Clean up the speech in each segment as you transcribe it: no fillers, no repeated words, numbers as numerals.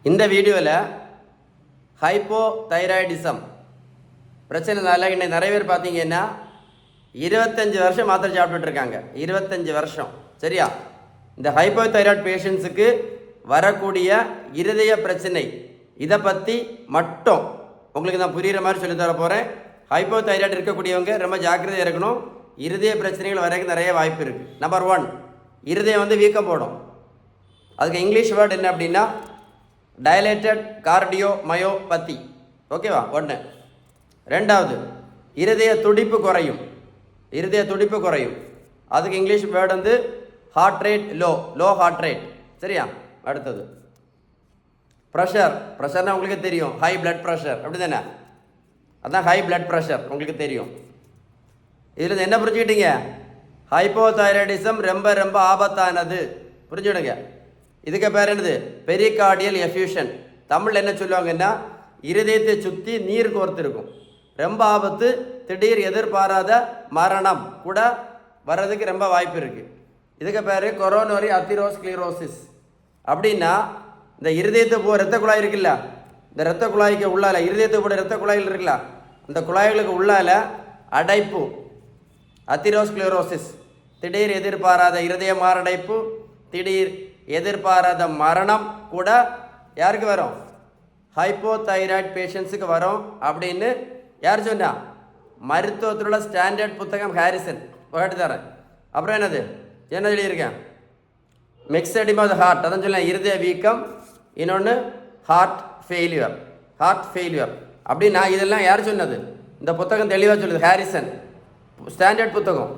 இந்த வீடியோவில் ஹைப்போதைராய்டிசம் பிரச்சனைனால இன்னைக்கு நிறைய பேர் பார்த்தீங்கன்னா 25 வருஷம் மாத்திரை சாப்பிட்டுட்டு இருக்காங்க. 25 வருஷம் சரியா? இந்த ஹைப்போதைராய்டு பேஷண்ட்ஸுக்கு வரக்கூடிய இருதய பிரச்சனை இதை பற்றி மட்டும் உங்களுக்கு நான் புரிகிற மாதிரி சொல்லித்தர போகிறேன். ஹைப்போதைராய்டு இருக்கக்கூடியவங்க ரொம்ப ஜாக்கிரதையாக இருக்கணும். இருதய பிரச்சனைகள் வரைக்கும் நிறைய வாய்ப்பு இருக்குது. நம்பர் 1, இருதயம் வீக்கம் போடும். அதுக்கு இங்கிலீஷ் வேர்டு என்ன அப்படின்னா டைலேட்டட் கார்டியோமயோபதி. ஓகேவா? 1. 2வது, இருதய துடிப்பு குறையும். இருதய துடிப்பு குறையும். அதுக்கு English word heart rate low heart rate. சரியா? அடுத்தது ப்ரெஷர்னா உங்களுக்கு தெரியும், ஹை பிளட் ப்ரெஷர் அப்படி தானே? அதுதான் ஹை பிளட் ப்ரெஷர் உங்களுக்கு தெரியும். இதில் என்ன புரிஞ்சுக்கிட்டீங்க? ஹைப்போதைராய்டிசம் ரொம்ப ரொம்ப ஆபத்தானது. புரிஞ்சுடுங்க. இதுக்கு பேர் என்னது? Pericardial effusion. தமிழில் என்ன சொல்லுவாங்கன்னா இருதயத்தை சுற்றி நீர் கோர்த்துருக்கும். ரொம்ப ஆபத்து. திடீர் எதிர்பாராத மரணம் கூட வர்றதுக்கு ரொம்ப வாய்ப்பு இருக்குது. இதுக்கு பேர் கொரோனரி அத்திரோஸ்க்ளீரோசிஸ். அப்படின்னா இந்த இருதயத்தை போக ரத்த குழாய் இருக்குல்ல, இந்த ரத்த குழாய்க்கு உள்ளால இருதயத்தை போட ரத்த குழாய்கள் இருக்குல்ல, இந்த குழாய்களுக்கு உள்ளால அடைப்பு, அத்திரோஸ்க்ளீரோசிஸ், திடீர் எதிர்பாராத இருதய மாரடைப்பு, திடீர் எதிர்பாராத மரணம் கூட யாருக்கு வரும்? ஹைப்போதைராய்டு பேஷண்ட்ஸுக்கு வரும் அப்படின்னு யார் சொன்னா? மருத்துவத்தில் உள்ள ஸ்டாண்டர்ட் புத்தகம் ஹாரிசன் கேட்டு தரேன். அப்புறம் என்ன எழுதியிருக்கேன்? மிக்சடிமா த ஹார்ட், அதான் சொல்ல இருதய வீக்கம், இன்னொன்று ஹார்ட் ஃபெயிலியர் அப்படின்னா இதெல்லாம் யார் சொன்னது? இந்த புத்தகம் தெளிவாக சொல்லுது. ஹாரிசன் ஸ்டாண்டர்ட் புத்தகம்.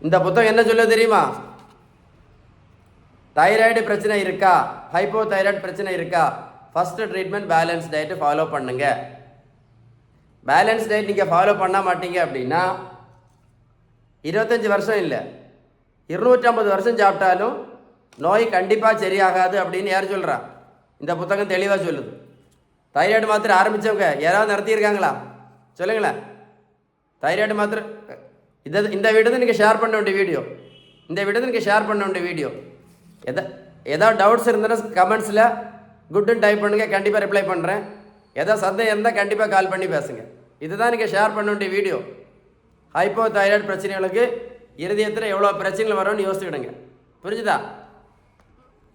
இந்த புத்தகம் என்ன சொல்ல தெரியுமா? தைராய்டு பிரச்சனை இருக்கா, ஹைப்போதைராய்டு பிரச்சனை இருக்கா, first treatment balance diet follow பண்ணுங்க. பேலன்ஸ் டயட் நீங்கள் ஃபாலோ பண்ண மாட்டீங்க அப்படின்னா 25 வருஷம் இல்லை 250 வருஷம் சாப்பிட்டாலும் நோய் கண்டிப்பாக சரியாகாது அப்படின்னு யார் சொல்கிறா? இந்த புத்தகம் தெளிவாக சொல்லுது. தைராய்டு மாத்திரை ஆரம்பித்தவங்க யாராவது நடத்தியிருக்காங்களா? சொல்லுங்களேன். தைராய்டு மாத்திரை இந்த வீடு நீங்கள் ஷேர் பண்ண வேண்டிய வீடியோ. இந்த வீடு நீங்கள் ஷேர் பண்ண வேண்டிய வீடியோ. ஏதாவது டவுட்ஸ் இருந்ததுன்னா கமெண்ட்ஸில் குட்டுன்னு டைப் பண்ணுங்கள், கண்டிப்பாக ரிப்ளை பண்ணுறேன். ஏதாவது சந்தேகம் இருந்தால் கண்டிப்பாக கால் பண்ணி பேசுங்க. இதுதான் நீங்கள் ஷேர் பண்ண வேண்டிய வீடியோ. ஹைப்போதைராய்டு பிரச்சனைகளுக்கு இருதயத்தில் எவ்வளோ பிரச்சனைகள் வரும்னு யோசிச்சுக்கிடுங்க. புரிஞ்சுதா?